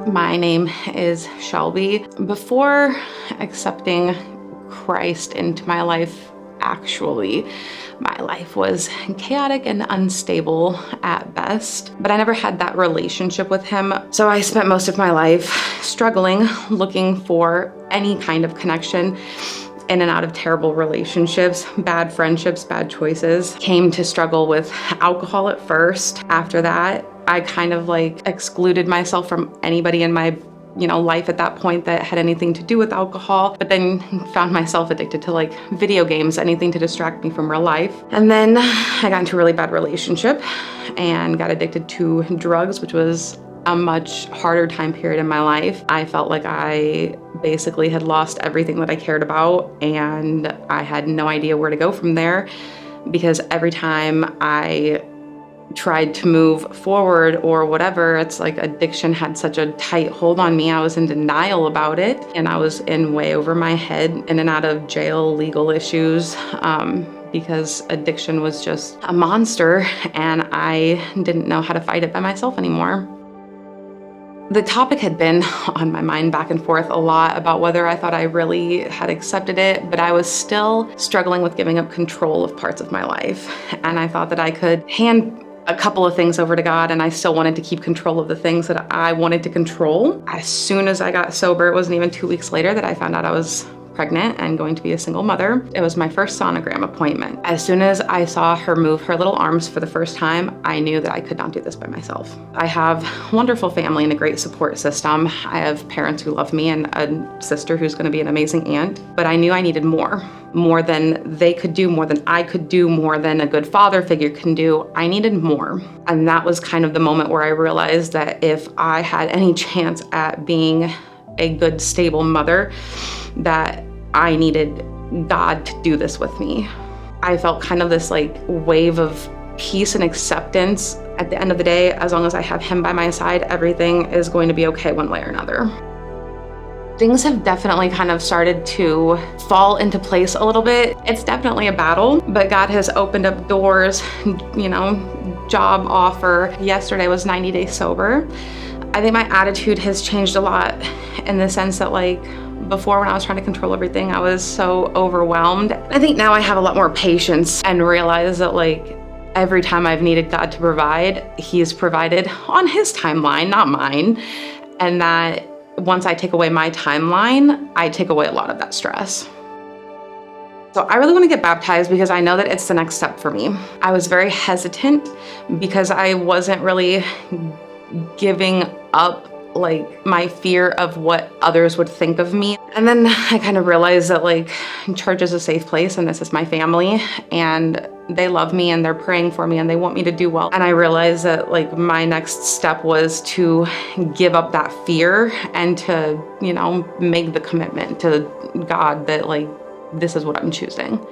My name is Shelby. Before accepting Christ into my life, actually, my life was chaotic and unstable at best, but I never had that relationship with him. So I spent most of my life struggling, looking for any kind of connection in and out of terrible relationships, bad friendships, bad choices. Came to struggle with alcohol at first. After that, I kind of excluded myself from anybody in my life at that point that had anything to do with alcohol, but then found myself addicted to video games, anything to distract me from real life. And then I got into a really bad relationship and got addicted to drugs, which was a much harder time period in my life. I felt like I basically had lost everything that I cared about, and I had no idea where to go from there, because every time I tried to move forward or whatever, it's like addiction had such a tight hold on me. I was in denial about it, and I was in way over my head, in and out of jail, legal issues, because addiction was just a monster, and I didn't know how to fight it by myself anymore. The topic had been on my mind back and forth a lot about whether I thought I really had accepted it, but I was still struggling with giving up control of parts of my life. And I thought that I could hand a couple of things over to God, and I still wanted to keep control of the things that I wanted to control. As soon as I got sober, it wasn't even 2 weeks later that I found out I was pregnant and going to be a single mother. It was my first sonogram appointment. As soon as I saw her move her little arms for the first time, I knew that I could not do this by myself. I have a wonderful family and a great support system. I have parents who love me and a sister who's going to be an amazing aunt, but I knew I needed more than they could do, more than I could do, more than a good father figure can do. I needed more. And that was kind of the moment where I realized that if I had any chance at being a good, stable mother, that I needed God to do this with me. I felt kind of this wave of peace and acceptance. At the end of the day, as long as I have him by my side, everything is going to be okay one way or another. Things have definitely kind of started to fall into place a little bit. It's definitely a battle, but God has opened up doors, job offer. Yesterday was 90 days sober. I think my attitude has changed a lot in the sense that before, when I was trying to control everything, I was so overwhelmed. I think now I have a lot more patience and realize that every time I've needed God to provide, He's provided on His timeline, not mine. And that once I take away my timeline, I take away a lot of that stress. So I really want to get baptized because I know that it's the next step for me. I was very hesitant because I wasn't really giving up my fear of what others would think of me. And then I kind of realized that church is a safe place, and this is my family, and they love me, and they're praying for me, and they want me to do well. And I realized that my next step was to give up that fear and to, make the commitment to God that this is what I'm choosing.